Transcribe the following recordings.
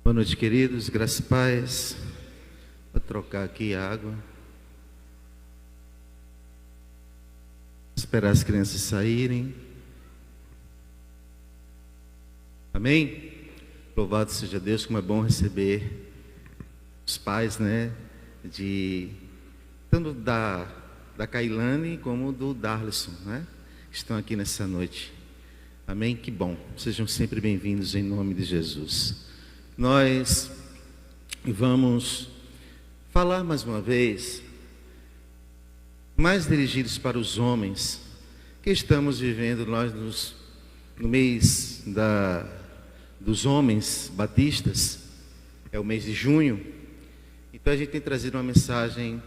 Boa noite, queridos, graças e paz. Vou trocar aqui a água. Esperar as crianças saírem. Amém? Louvado seja Deus, como é bom receber os pais, tanto da Kailane como do Darlison, que estão aqui nessa noite. Amém? Que bom. Sejam sempre bem-vindos em nome de Jesus. Nós vamos falar mais uma vez, mais dirigidos para os homens, que estamos vivendo no mês dos homens batistas, é o mês de junho. Então a gente tem trazido uma mensagem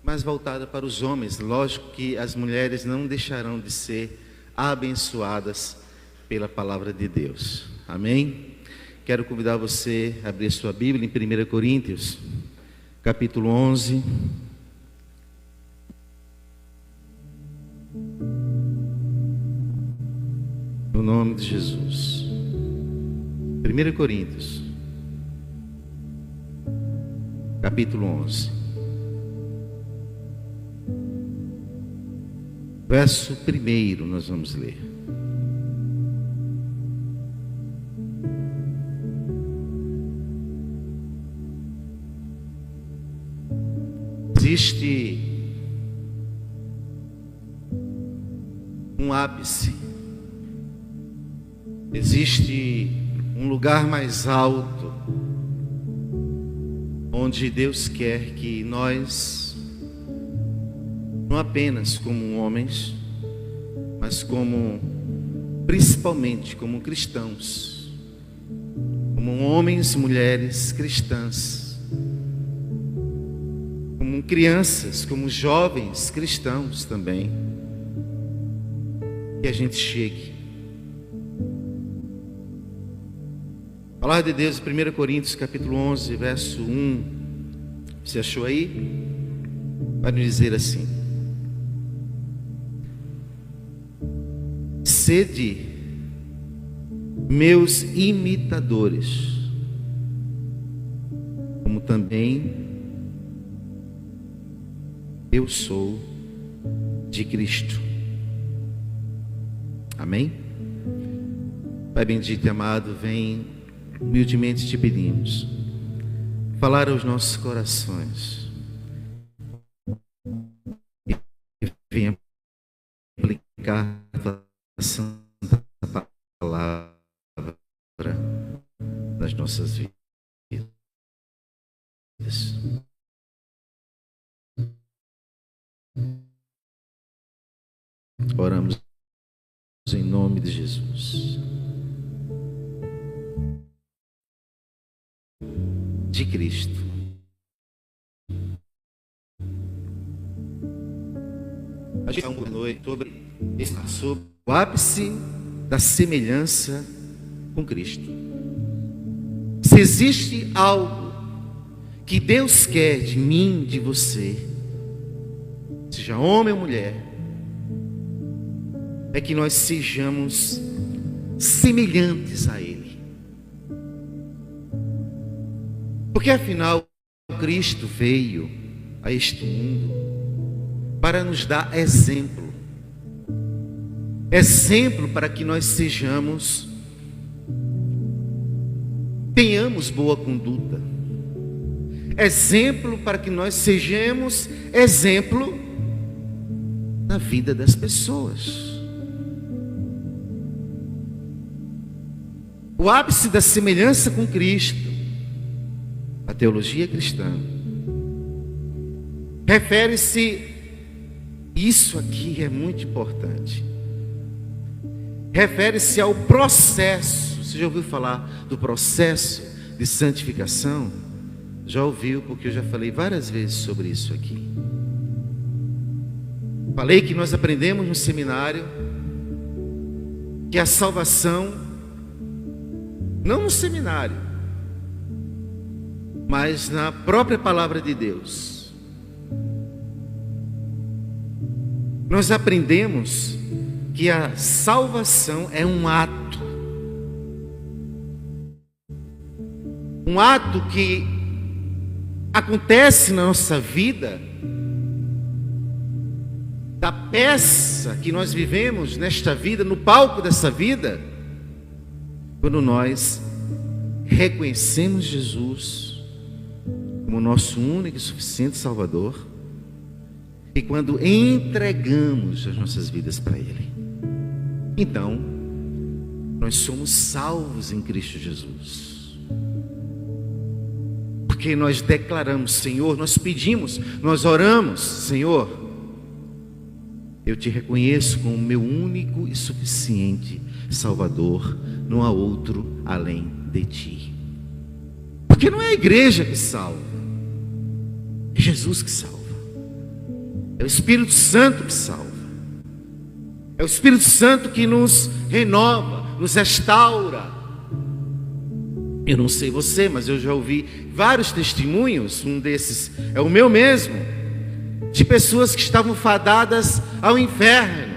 mais voltada para os homens. Lógico que as mulheres não deixarão de ser abençoadas pela palavra de Deus. Amém? Quero convidar você a abrir sua Bíblia em 1 Coríntios, capítulo 11. No nome de Jesus. 1 Coríntios, capítulo 11. Verso 1 nós vamos ler. Existe um ápice, existe um lugar mais alto, onde Deus quer que nós, não apenas como homens, mas principalmente como cristãos, como homens e mulheres cristãs, como crianças, como jovens cristãos também, que a gente chegue. A palavra de Deus, 1 Coríntios capítulo 11, verso 1, você achou aí? Vai nos dizer assim: sede meus imitadores, como também eu sou de Cristo. Amém? Pai bendito e amado, vem humildemente te pedimos falar aos nossos corações e venha aplicar a tua santa palavra nas nossas vidas. Oramos em nome de Jesus. De Cristo. A gente falou noite sobre o ápice da semelhança com Cristo. Se existe algo que Deus quer de mim, de você, seja homem ou mulher, é que nós sejamos semelhantes a Ele. Porque afinal, Cristo veio a este mundo para nos dar exemplo. Exemplo para que nós tenhamos boa conduta. Exemplo para que nós sejamos exemplo na vida das pessoas. O ápice da semelhança com Cristo, a teologia cristã, refere-se, isso aqui é muito importante, refere-se ao processo. Você já ouviu falar do processo de santificação? Já ouviu, porque eu já falei várias vezes sobre isso aqui. Falei que nós aprendemos no seminário que a salvação, não no seminário, mas na própria palavra de Deus, nós aprendemos que a salvação é um ato. um ato que acontece na nossa vida, da peça que nós vivemos nesta vida, no palco dessa vida, quando nós reconhecemos Jesus como nosso único e suficiente Salvador, e quando entregamos as nossas vidas para Ele. Então, nós somos salvos em Cristo Jesus. Porque nós declaramos: Senhor, nós pedimos, nós oramos: Senhor, eu te reconheço como meu único e suficiente Salvador, não há outro além de ti. Porque não é a igreja que salva, é Jesus que salva. É o Espírito Santo que salva. É o Espírito Santo que nos renova, nos restaura. Eu não sei você, mas eu já ouvi vários testemunhos, um desses é o meu mesmo, de pessoas que estavam fadadas ao inferno,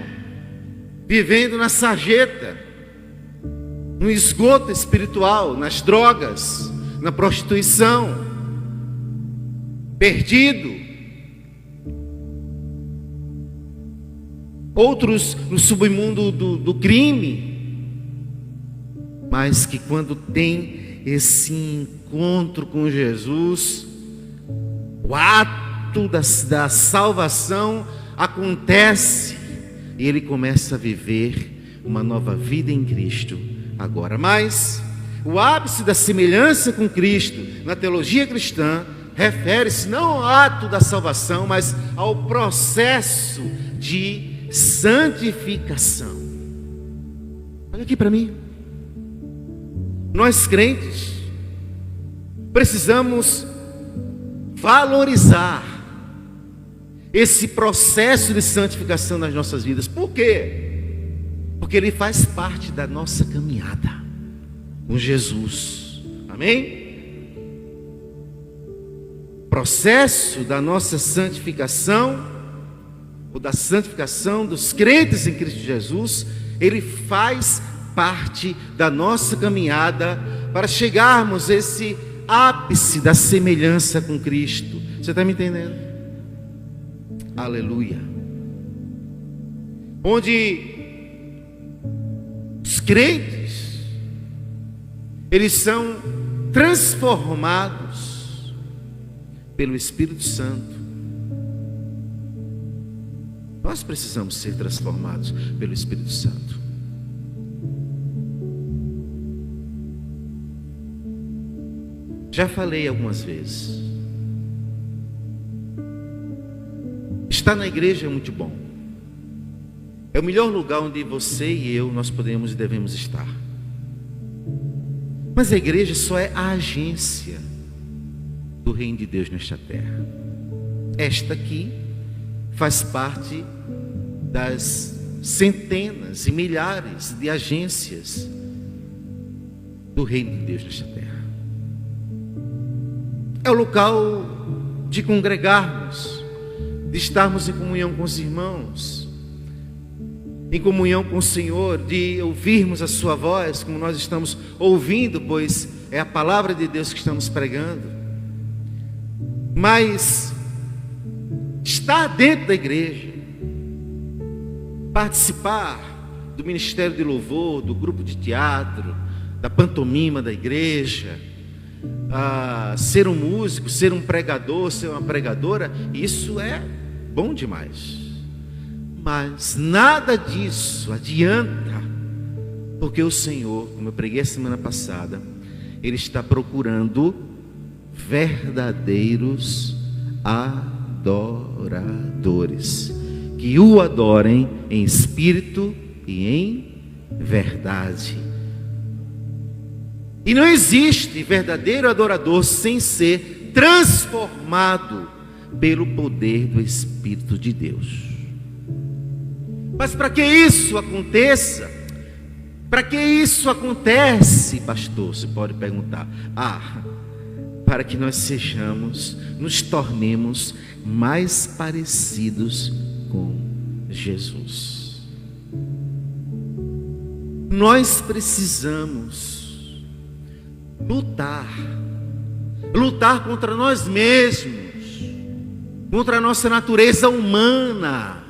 vivendo na sarjeta, no esgoto espiritual, nas drogas, na prostituição, perdido. Outros no submundo do crime, mas que quando tem esse encontro com Jesus, o ato da salvação acontece e ele começa a viver uma nova vida em Cristo agora. Mas o ápice da semelhança com Cristo na teologia cristã refere-se não ao ato da salvação, mas ao processo de santificação. Olha aqui para mim. Nós crentes precisamos valorizar esse processo de santificação nas nossas vidas. Por quê? Porque ele faz parte da nossa caminhada com Jesus. Amém? O processo da nossa santificação, ou da santificação dos crentes em Cristo Jesus, ele faz parte da nossa caminhada para chegarmos a esse ápice da semelhança com Cristo. Você está me entendendo? Aleluia. Onde os crentes, eles são transformados pelo Espírito Santo. Nós precisamos ser transformados pelo Espírito Santo. Já falei algumas vezes. Estar na igreja é muito bom. É o melhor lugar onde você e eu, nós podemos e devemos estar. Mas a igreja só é a agência do reino de Deus nesta terra. Esta aqui faz parte das centenas e milhares de agências do reino de Deus nesta terra. É o local de congregarmos, de estarmos em comunhão com os irmãos, em comunhão com o Senhor, de ouvirmos a sua voz, como nós estamos ouvindo, pois é a palavra de Deus que estamos pregando. Mas estar dentro da igreja, participar do ministério de louvor, do grupo de teatro, da pantomima da igreja, ser um músico, ser um pregador, ser uma pregadora, isso é bom demais. Mas nada disso adianta, porque o Senhor, como eu preguei a semana passada, Ele está procurando verdadeiros adoradores, que o adorem em espírito e em verdade. E não existe verdadeiro adorador sem ser transformado pelo poder do Espírito de Deus. Mas para que isso aconteça, para que isso acontece, pastor? Você pode perguntar. Para que nós sejamos, nos tornemos mais parecidos com Jesus. Nós precisamos lutar lutar contra nós mesmos, contra a nossa natureza humana,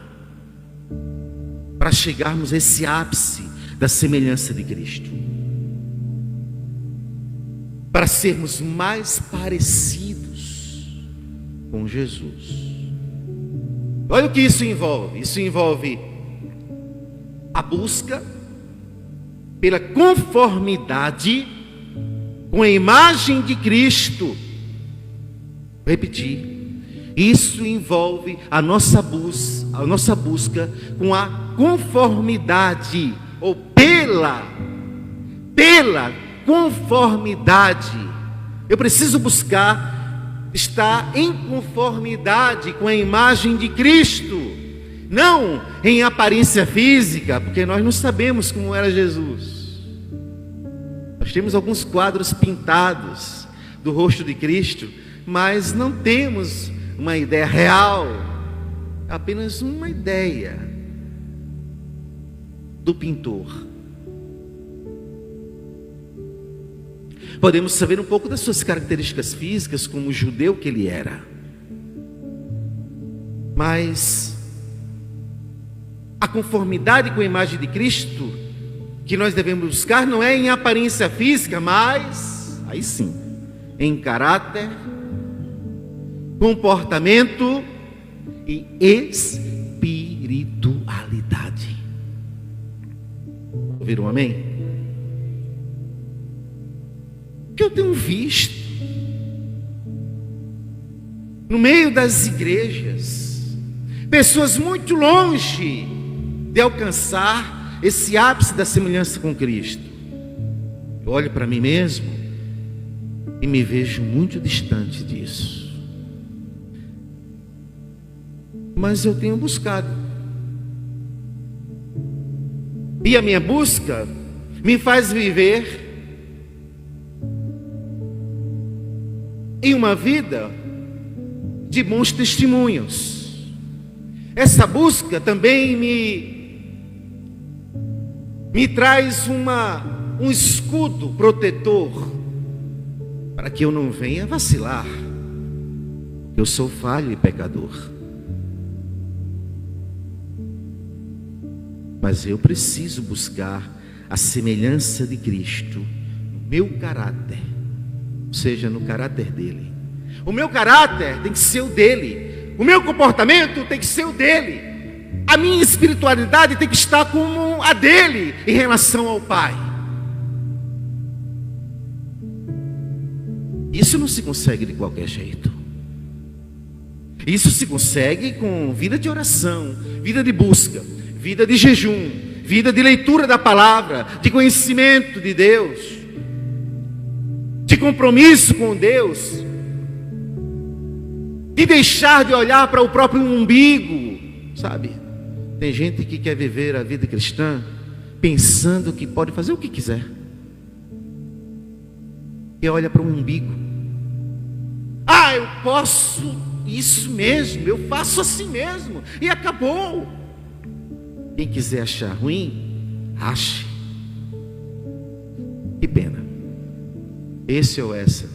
para chegarmos a esse ápice da semelhança de Cristo, para sermos mais parecidos com Jesus. Olha o que isso envolve. Isso envolve a busca pela conformidade com a imagem de Cristo. Vou repetir. Isso envolve a nossa busca com a conformidade, ou pela conformidade. Eu preciso buscar estar em conformidade com a imagem de Cristo, não em aparência física, porque nós não sabemos como era Jesus. Nós temos alguns quadros pintados do rosto de Cristo, mas não temos uma ideia real, apenas uma ideia do pintor. Podemos saber um pouco das suas características físicas, como o judeu que ele era, mas a conformidade com a imagem de Cristo que nós devemos buscar não é em aparência física, mas aí sim, em caráter, comportamento e espiritualidade. Ouviram amém? Que eu tenho visto no meio das igrejas pessoas muito longe de alcançar esse ápice da semelhança com Cristo. Eu olho para mim mesmo e me vejo muito distante disso, mas eu tenho buscado, e a minha busca me faz viver em uma vida de bons testemunhos. Essa busca também me traz um escudo protetor, para que eu não venha vacilar. Eu sou falho e pecador, mas eu preciso buscar a semelhança de Cristo no meu caráter, seja no caráter dele. O meu caráter tem que ser o dele, o meu comportamento tem que ser o dele, a minha espiritualidade tem que estar como a dele em relação ao Pai. Isso não se consegue de qualquer jeito. Isso se consegue com vida de oração, vida de busca, vida de jejum, vida de leitura da palavra, de conhecimento de Deus, de compromisso com Deus, de deixar de olhar para o próprio umbigo, sabe? Tem gente que quer viver a vida cristã pensando que pode fazer o que quiser, e olha para o umbigo. Ah, eu posso isso mesmo, eu faço assim mesmo, e acabou. Quem quiser achar ruim, ache. Que pena. Esse ou essa,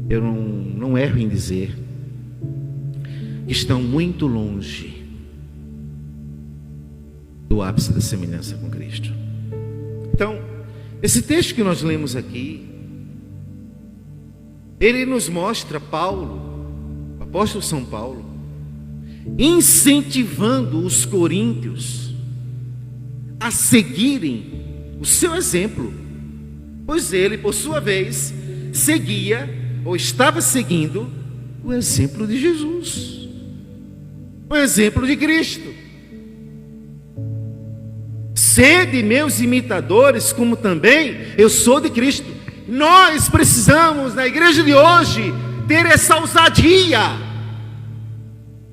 eu não erro em dizer que estão muito longe do ápice da semelhança com Cristo. Então, esse texto que nós lemos aqui, ele nos mostra Paulo, o apóstolo São Paulo, incentivando os coríntios a seguirem o seu exemplo, pois ele, por sua vez, seguia ou estava seguindo o exemplo de Jesus, o exemplo de Cristo. Sede meus imitadores, como também eu sou de Cristo. Nós precisamos, na igreja de hoje, ter essa ousadia.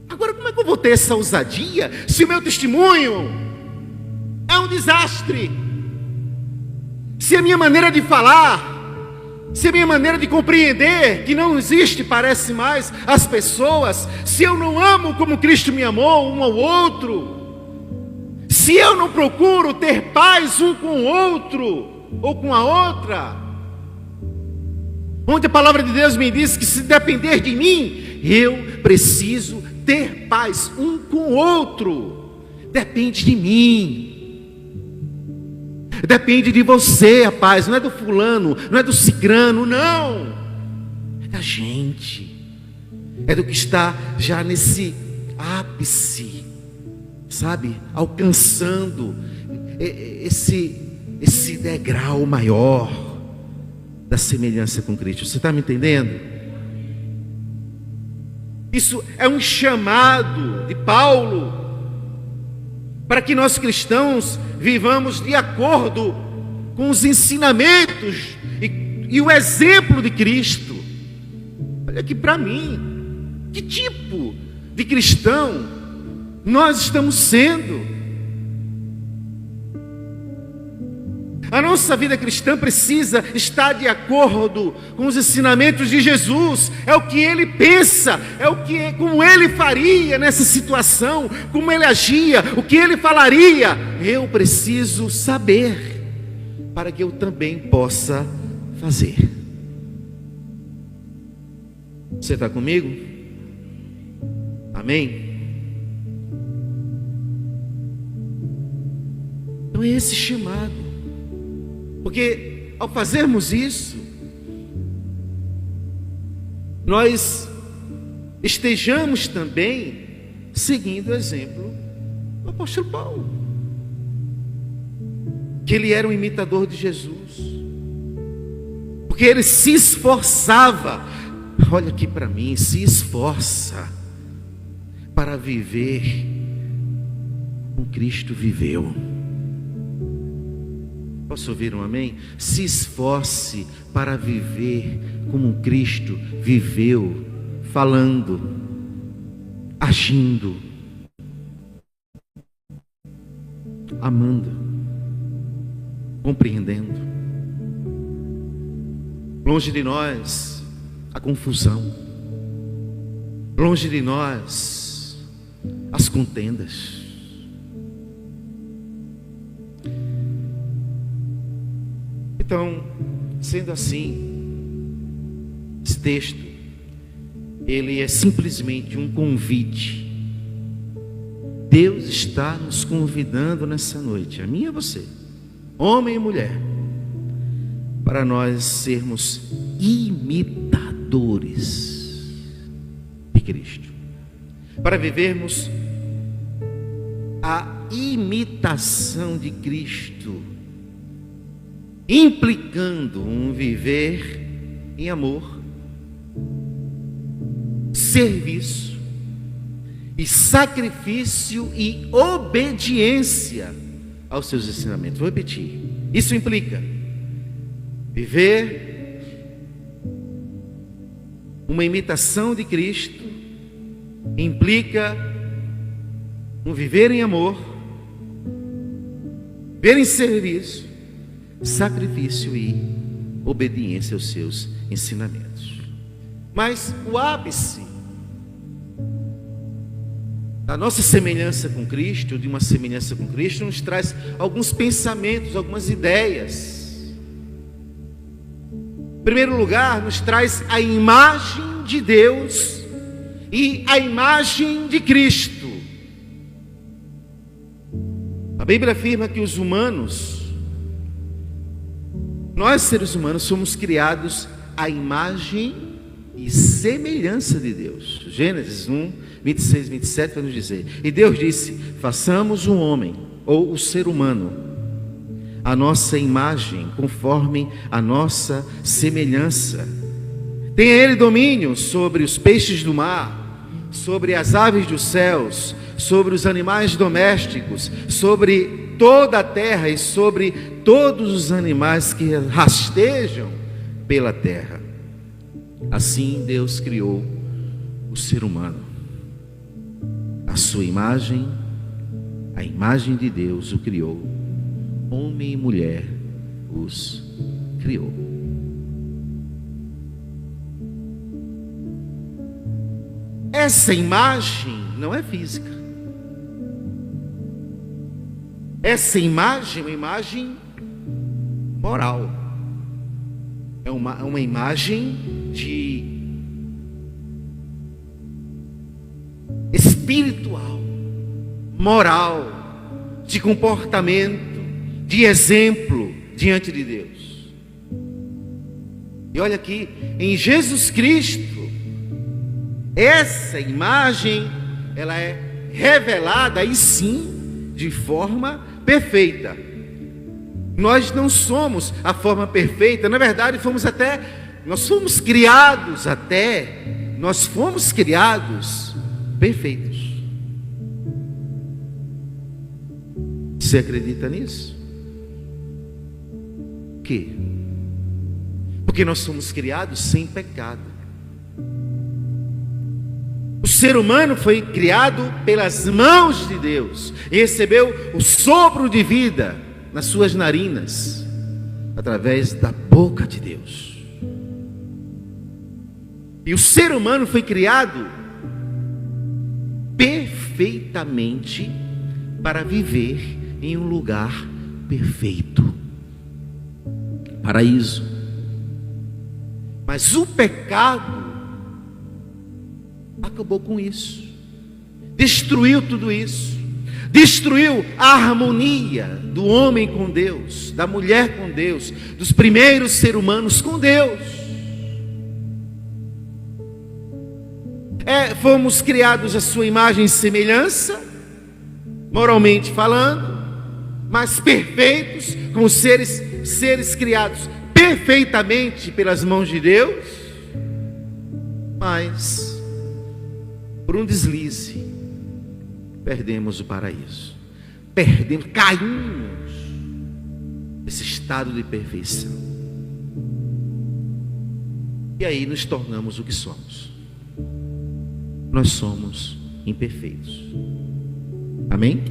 Agora, como é que eu vou ter essa ousadia se o meu testemunho é um desastre? Se a minha maneira de falar, se a minha maneira de compreender que não existe, parece mais as pessoas, se eu não amo como Cristo me amou um ao outro, se eu não procuro ter paz um com o outro ou com a outra, onde a palavra de Deus me diz que se depender de mim, eu preciso ter paz um com o outro. Depende de mim. Depende de você a paz, não é do fulano, não é do cicrano, não. É da gente. É do que está já nesse ápice, sabe? Alcançando esse degrau maior da semelhança com Cristo. Você está me entendendo? Isso é um chamado de Paulo para que nós cristãos vivamos de acordo com os ensinamentos e o exemplo de Cristo. Olha aqui para mim, que tipo de cristão nós estamos sendo? A nossa vida cristã precisa estar de acordo com os ensinamentos de Jesus. É o que ele pensa, como ele faria nessa situação, como ele agia, o que ele falaria. Eu preciso saber para que eu também possa fazer. Você está comigo? Amém? Então é esse chamado. Porque ao fazermos isso, nós estejamos também seguindo o exemplo do apóstolo Paulo, que ele era um imitador de Jesus, porque ele se esforçava, olha aqui para mim, se esforça para viver como Cristo viveu. Posso ouvir um amém? Se esforce para viver como Cristo viveu, falando, agindo, amando, compreendendo. Longe de nós a confusão, longe de nós as contendas. Então, sendo assim, esse texto, ele é simplesmente um convite. Deus está nos convidando nessa noite, a mim e a você, homem e mulher, para nós sermos imitadores de Cristo, para vivermos a imitação de Cristo, implicando um viver em amor, serviço e sacrifício e obediência aos seus ensinamentos. Vou repetir, isso implica viver uma imitação de Cristo, implica um viver em amor, viver em serviço, sacrifício e obediência aos seus ensinamentos. Mas o ápice da nossa semelhança com Cristo, de uma semelhança com Cristo, nos traz alguns pensamentos, algumas ideias. Em primeiro lugar, nos traz a imagem de Deus e a imagem de Cristo. A Bíblia afirma que os humanos, nós seres humanos, somos criados à imagem e semelhança de Deus. Gênesis 1, 26, 27 vai nos dizer: e Deus disse: façamos o homem, ou o ser humano, a nossa imagem, conforme a nossa semelhança. Tenha ele domínio sobre os peixes do mar, sobre as aves dos céus, sobre os animais domésticos, sobre toda a terra e sobre todos os animais que rastejam pela terra. Assim Deus criou o ser humano, a sua imagem, a imagem de Deus o criou, homem e mulher os criou. Essa imagem não é física. Essa imagem é uma imagem moral. é uma imagem de espiritual, moral, de comportamento, de exemplo diante de Deus. E olha aqui, em Jesus Cristo, essa imagem, ela é revelada aí sim, de forma perfeita. Nós não somos a forma perfeita, na verdade nós fomos criados perfeitos. Você acredita nisso? Por quê? Porque nós somos criados sem pecado. O ser humano foi criado pelas mãos de Deus e recebeu o sopro de vida nas suas narinas, através da boca de Deus. E o ser humano foi criado perfeitamente para viver em um lugar perfeito, paraíso. Mas o pecado acabou com isso, destruiu tudo isso, destruiu a harmonia do homem com Deus, da mulher com Deus, dos primeiros seres humanos com Deus. Fomos criados à sua imagem e semelhança, moralmente falando, mas perfeitos, como seres criados perfeitamente pelas mãos de Deus, mas por um deslize perdemos o paraíso, caímos nesse estado de perfeição, e aí nos tornamos o que somos. Nós somos imperfeitos. Amém?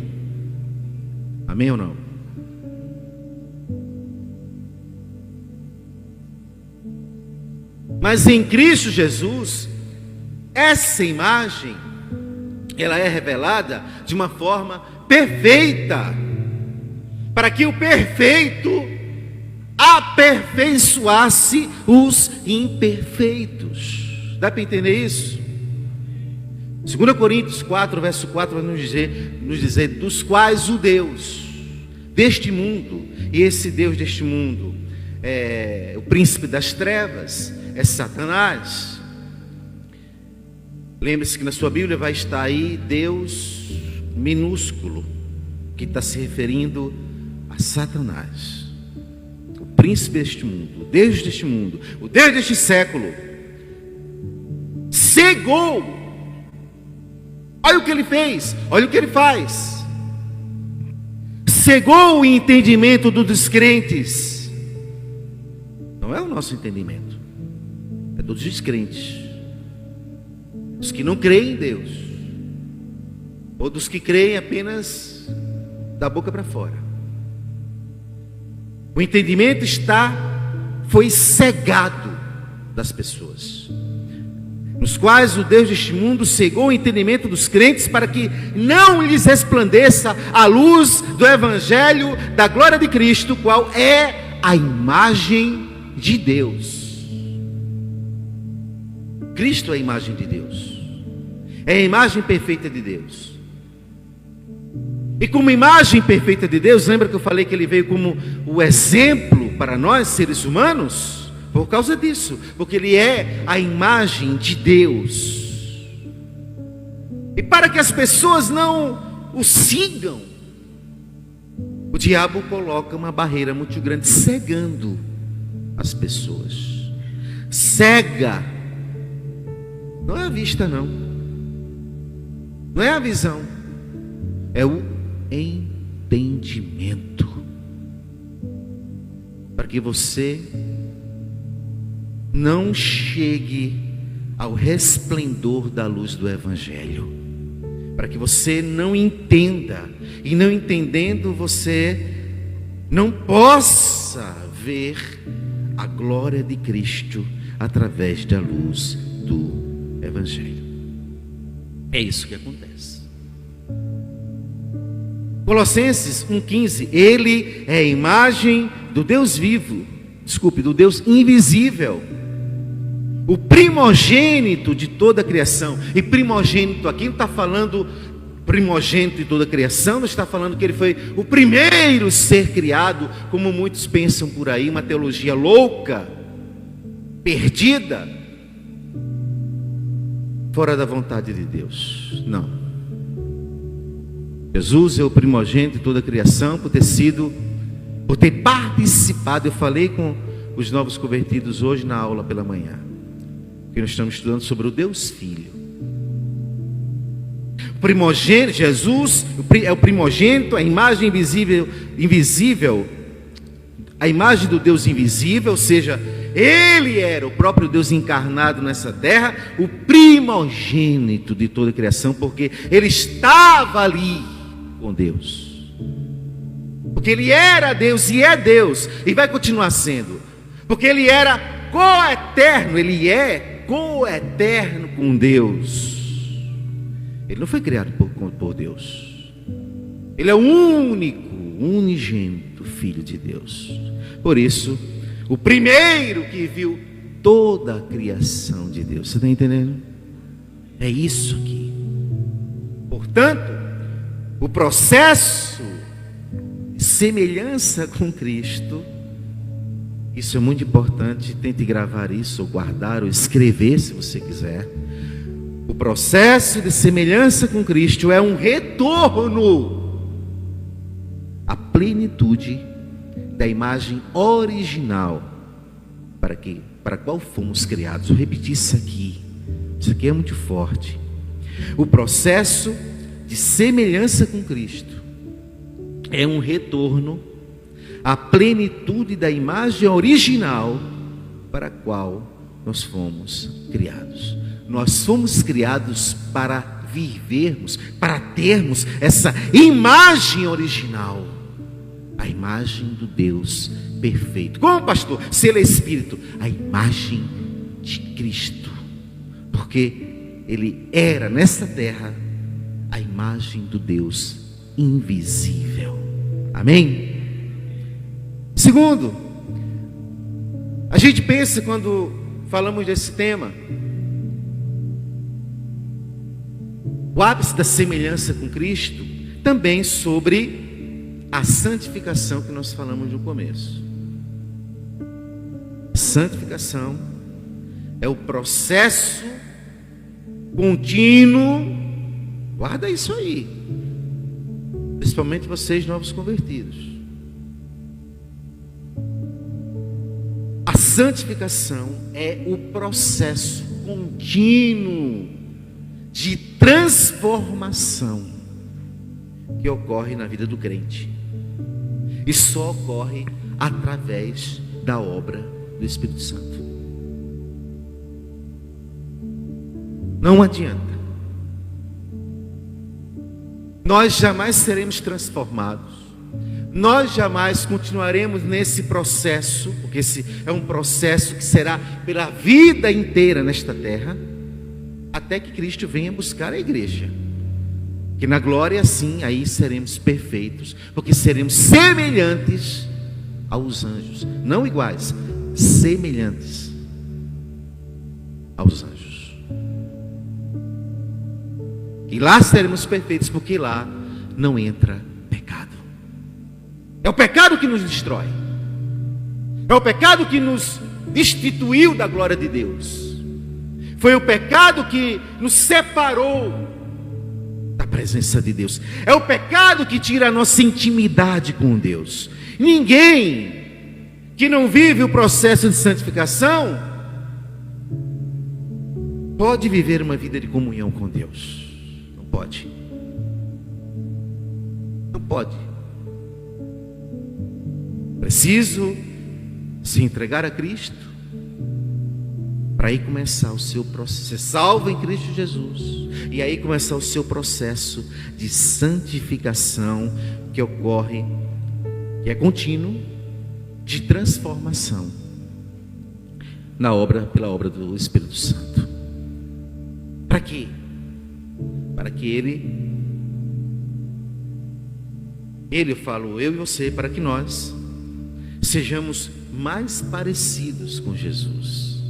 Amém ou não? Mas em Cristo Jesus, essa imagem, ela é revelada de uma forma perfeita, para que o perfeito aperfeiçoasse os imperfeitos. Dá para entender isso? 2 Coríntios 4, verso 4 vai nos dizer dos quais o Deus deste mundo, e esse Deus deste mundo é o príncipe das trevas, é Satanás. Lembre-se que na sua Bíblia vai estar aí Deus minúsculo, que está se referindo a Satanás, o príncipe deste mundo, o Deus deste mundo, o Deus deste século. Cegou. Olha o que ele fez, olha o que ele faz. Cegou o entendimento dos descrentes. Não é o nosso entendimento, é dos descrentes, dos que não creem em Deus, ou dos que creem apenas da boca para fora. O entendimento foi cegado das pessoas, nos quais o Deus deste mundo cegou o entendimento dos crentes, para que não lhes resplandeça a luz do Evangelho da glória de Cristo, qual é a imagem de Deus. Cristo é a imagem de Deus, é a imagem perfeita de Deus. E como imagem perfeita de Deus, lembra que eu falei que ele veio como o exemplo para nós seres humanos? Por causa disso, porque ele é a imagem de Deus. E para que as pessoas não o sigam, o diabo coloca uma barreira muito grande, cegando as pessoas. Cega, não é a vista não, não é a visão, é o entendimento, para que você não chegue ao resplendor da luz do Evangelho, para que você não entenda, e não entendendo você não possa ver a glória de Cristo através da luz do Evangelho. É isso que acontece. Colossenses 1,15, ele é a imagem do Deus vivo, do Deus invisível, o primogênito de toda a criação. E primogênito aqui não está falando primogênito de toda a criação, não está falando que ele foi o primeiro ser criado, como muitos pensam por aí, uma teologia louca, perdida, fora da vontade de Deus. Não. Jesus é o primogênito de toda a criação por ter participado. Eu falei com os novos convertidos hoje na aula pela manhã, que nós estamos estudando sobre o Deus Filho. O primogênito, Jesus é o primogênito, a imagem invisível, a imagem do Deus invisível, ou seja, Ele era o próprio Deus encarnado nessa terra, o primogênito de toda a criação, porque Ele estava ali com Deus, porque Ele era Deus e é Deus, e vai continuar sendo, porque Ele era coeterno, Ele é coeterno com Deus. Ele não foi criado por Deus. Ele é o único, unigênito Filho de Deus. Por isso, o primeiro que viu toda a criação de Deus. Você está entendendo? É isso aqui. Portanto, o processo de semelhança com Cristo, isso é muito importante. Tente gravar isso, ou guardar, ou escrever, se você quiser. O processo de semelhança com Cristo é um retorno à plenitude da imagem original para a qual fomos criados. Eu repeti isso aqui é muito forte. O processo de semelhança com Cristo é um retorno à plenitude da imagem original para a qual nós fomos criados. Nós fomos criados para vivermos, para termos essa imagem original, a imagem do Deus perfeito. Como, pastor? Se Ele é Espírito, a imagem de Cristo, porque Ele era nessa terra a imagem do Deus invisível. Amém? Segundo, a gente pensa, quando falamos desse tema, o ápice da semelhança com Cristo, também sobre a santificação que nós falamos no começo. Santificação é o processo contínuo, guarda isso aí, principalmente vocês novos convertidos. A santificação é o processo contínuo de transformação que ocorre na vida do crente, e só ocorre através da obra do Espírito Santo. Não adianta. Nós jamais seremos transformados, nós jamais continuaremos nesse processo, porque esse é um processo que será pela vida inteira nesta terra, até que Cristo venha buscar a igreja, que na glória sim, aí seremos perfeitos, porque seremos semelhantes aos anjos, não iguais, semelhantes aos anjos. E lá seremos perfeitos, porque lá não entra pecado. É o pecado que nos destrói, é o pecado que nos destituiu da glória de Deus. Foi o pecado que nos separou da presença de Deus. É o pecado que tira a nossa intimidade com Deus. Ninguém que não vive o processo de santificação pode viver uma vida de comunhão com Deus. Não pode. Não pode. Preciso se entregar a Cristo, para aí começar o seu processo. Ser salvo em Cristo Jesus, e aí começar o seu processo de santificação, que ocorre, que é contínuo, de transformação pela obra do Espírito Santo. Para quê? Para que eu falo, eu e você, para que nós sejamos mais parecidos com Jesus.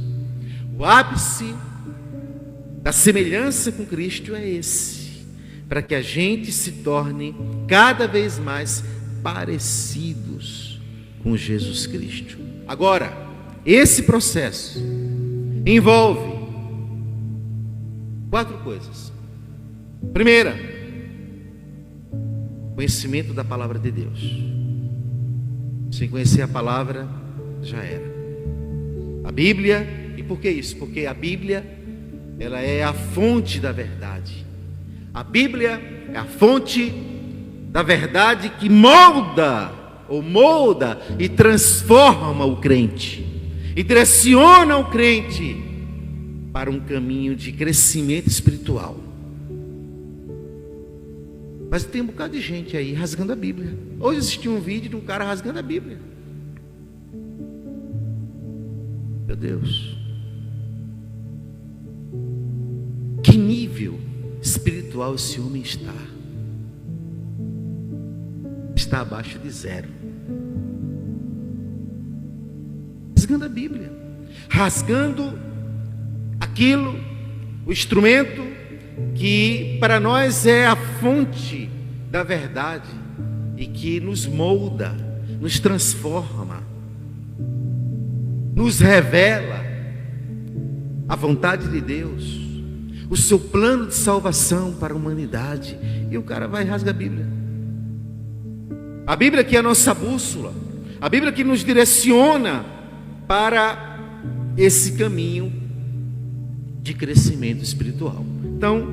O ápice da semelhança com Cristo é esse, para que a gente se torne cada vez mais parecidos com Jesus Cristo. Agora, esse processo envolve 4 coisas. Primeira, conhecimento da palavra de Deus. Sem conhecer a palavra, já era. A Bíblia, e por que isso? Porque a Bíblia, ela é a fonte da verdade. A Bíblia é a fonte da verdade que molda e transforma o crente, e direciona o crente para um caminho de crescimento espiritual. Mas tem um bocado de gente aí rasgando a Bíblia. Hoje assisti um vídeo de um cara rasgando a Bíblia. Meu Deus, que nível espiritual esse homem está? Está abaixo de 0. Rasgando a Bíblia, rasgando aquilo, o instrumento que para nós é a fonte da verdade e que nos molda, nos transforma, nos revela a vontade de Deus, o seu plano de salvação para a humanidade. E o cara vai e rasga a Bíblia. A Bíblia que é a nossa bússola, a Bíblia que nos direciona para esse caminho de crescimento espiritual. Então,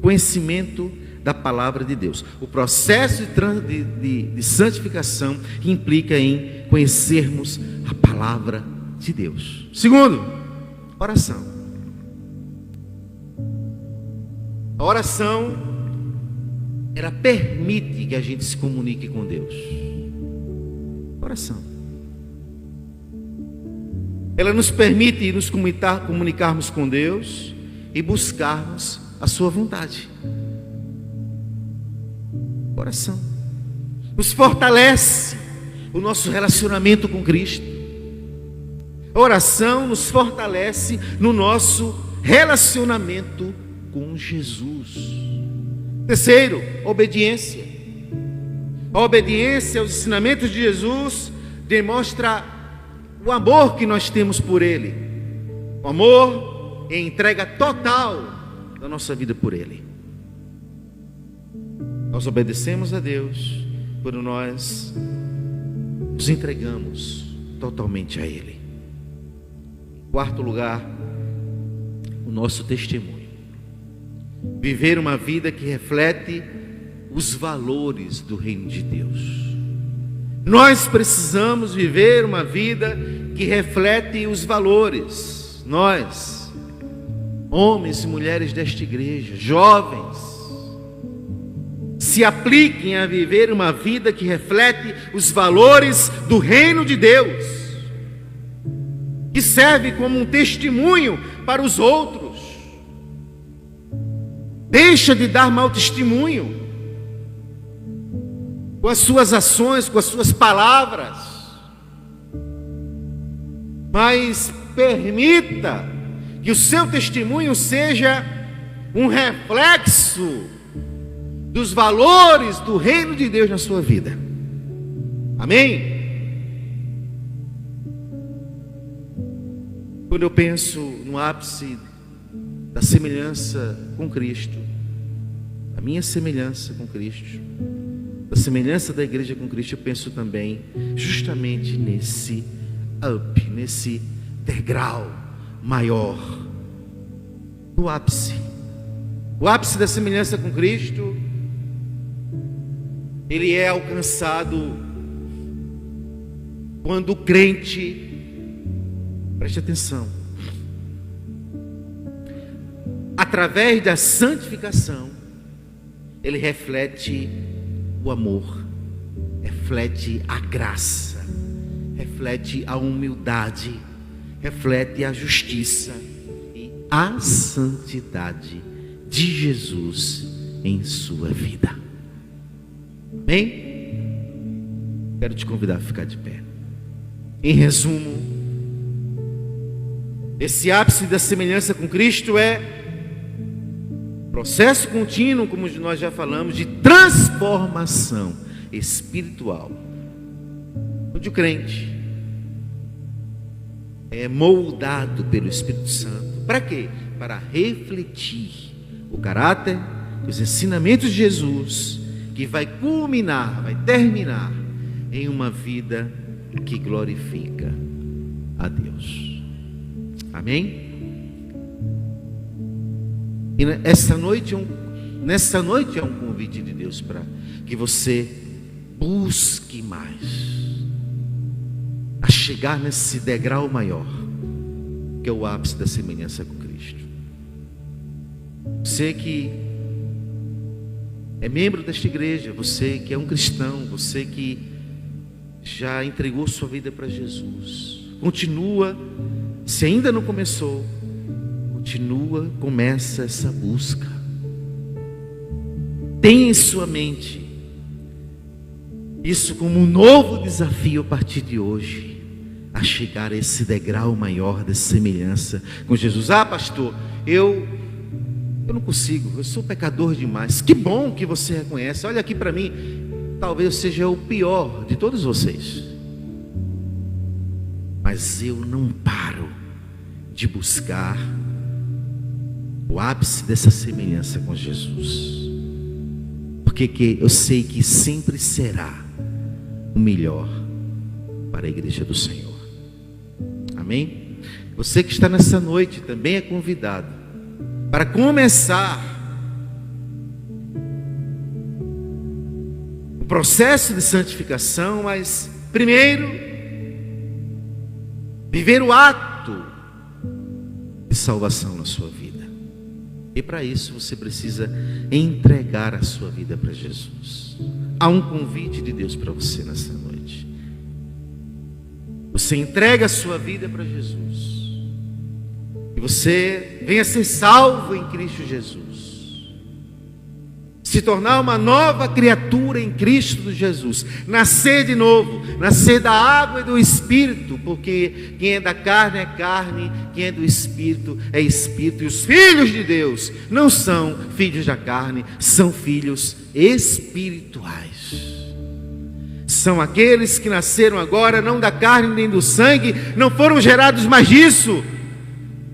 conhecimento da palavra de Deus. O processo de santificação implica em conhecermos a palavra de Deus. Segundo, oração. A oração, ela permite que a gente se comunique com Deus. Oração. Ela nos permite nos comunicarmos com Deus e buscarmos a sua vontade. Oração nos fortalece o nosso relacionamento com Cristo. A oração nos fortalece no nosso relacionamento com Jesus. Terceiro, obediência. A obediência aos ensinamentos de Jesus demonstra o amor que nós temos por Ele. O amor e entrega total da nossa vida por Ele. Nós obedecemos a Deus quando nós nos entregamos totalmente a Ele. Em quarto lugar, o nosso testemunho. Viver uma vida que reflete os valores do reino de Deus. Nós precisamos viver uma vida que reflete os valores. Nós, homens e mulheres desta igreja, jovens, se apliquem a viver uma vida que reflete os valores do reino de Deus, que serve como um testemunho para os outros. Deixa de dar mau testemunho com as suas ações, com as suas palavras, mas permita que o seu testemunho seja um reflexo dos valores do reino de Deus na sua vida. Amém? Quando eu penso no ápice da semelhança com Cristo, a minha semelhança com Cristo, a semelhança da igreja com Cristo, eu penso também justamente nesse nesse degrau maior, no ápice. O ápice da semelhança com Cristo, ele é alcançado quando o crente, preste atenção, através da santificação, ele reflete o amor, reflete a graça, reflete a humildade, reflete a justiça e a santidade de Jesus em sua vida. Amém? Quero te convidar a ficar de pé. Em resumo, esse ápice da semelhança com Cristo é processo contínuo, como nós já falamos, de transformação espiritual, onde o crente é moldado pelo Espírito Santo. Para quê? Para refletir o caráter, os ensinamentos de Jesus, que vai culminar, vai terminar em uma vida que glorifica a Deus. Amém? E nessa noite é um convite de Deus para que você busque mais a chegar nesse degrau maior, que é o ápice da semelhança com Cristo. Você que é membro desta igreja, você que é um cristão, você que já entregou sua vida para Jesus, continua, se ainda não começou, começa essa busca. Tenha em sua mente isso como um novo desafio a partir de hoje, a chegar a esse degrau maior de semelhança com Jesus. Ah, pastor, eu não consigo, eu sou pecador demais. Que bom que você reconhece. Olha aqui para mim, talvez eu seja o pior de todos vocês, mas eu não paro de buscar o ápice dessa semelhança com Jesus, porque eu sei que sempre será o melhor para a igreja do Senhor. Amém? Você que está nessa noite também é convidado para começar o processo de santificação, mas primeiro viver o ato de salvação na sua vida. E para isso você precisa entregar a sua vida para Jesus. Há um convite de Deus para você nessa noite. Você entrega a sua vida para Jesus, e você venha ser salvo em Cristo Jesus, se tornar uma nova criatura em Cristo Jesus, nascer de novo, nascer da água e do Espírito, porque quem é da carne é carne, quem é do Espírito é Espírito. E os filhos de Deus não são filhos da carne, são filhos espirituais. São aqueles que nasceram agora, não da carne nem do sangue, não foram gerados mais disso,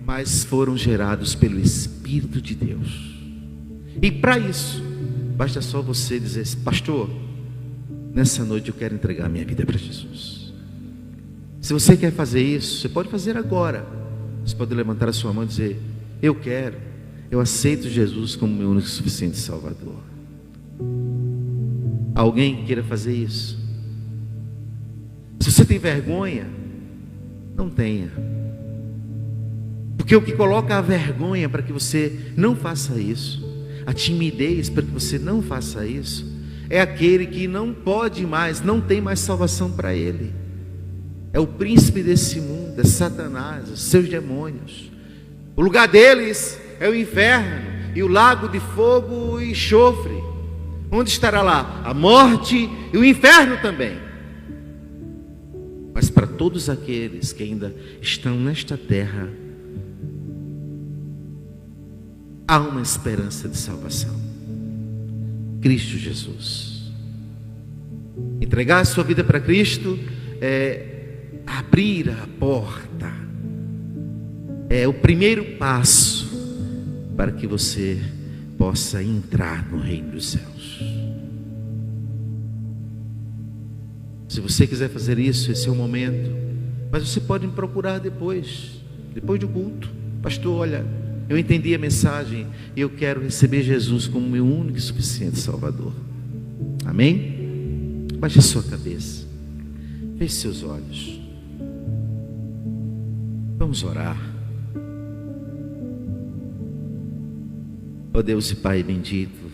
mas foram gerados pelo Espírito de Deus. E para isso, basta só você dizer: pastor, nessa noite eu quero entregar a minha vida para Jesus. Se você quer fazer isso, você pode fazer agora. Você pode levantar a sua mão e dizer: eu quero, eu aceito Jesus como meu único e suficiente Salvador. Alguém que queira fazer isso? Se você tem vergonha, não tenha, porque o que coloca a vergonha para que você não faça isso, a timidez para que você não faça isso, é aquele que não pode mais, não tem mais salvação para ele. É o príncipe desse mundo, é Satanás, os seus demônios. O lugar deles é o inferno e o lago de fogo e enxofre. Onde estará lá? A morte e o inferno também. Mas para todos aqueles que ainda estão nesta terra, há uma esperança de salvação. Cristo Jesus. Entregar a sua vida para Cristo é abrir a porta, é o primeiro passo para que você possa entrar no reino dos céus. Se você quiser fazer isso, esse é o momento. Mas você pode me procurar depois do culto. Pastor, olha, eu entendi a mensagem e eu quero receber Jesus como meu único e suficiente Salvador. Amém? Baixe a sua cabeça, feche seus olhos. Vamos orar. Ó Deus e Pai bendito,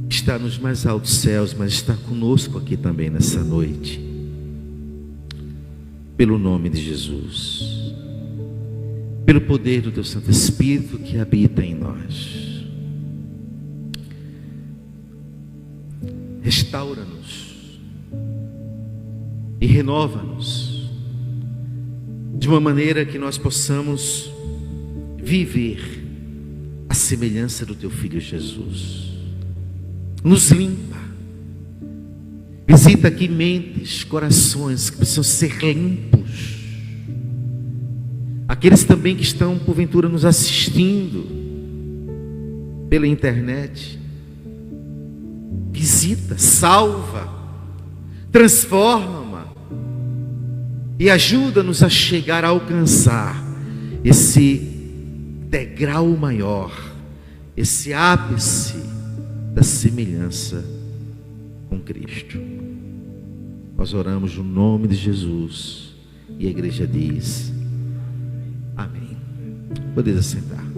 está nos mais altos céus, mas está conosco aqui também nessa noite. Pelo nome de Jesus, pelo poder do Teu Santo Espírito que habita em nós, restaura-nos, e renova-nos de uma maneira que nós possamos viver a semelhança do teu Filho Jesus. Nos limpa. Visita aqui mentes, corações que precisam ser limpos. Aqueles também que estão porventura nos assistindo pela internet. Visita, salva, transforma e ajuda-nos a chegar a alcançar esse degrau maior, esse ápice da semelhança com Cristo. Nós oramos no nome de Jesus e a igreja diz amém. Podeis assentar.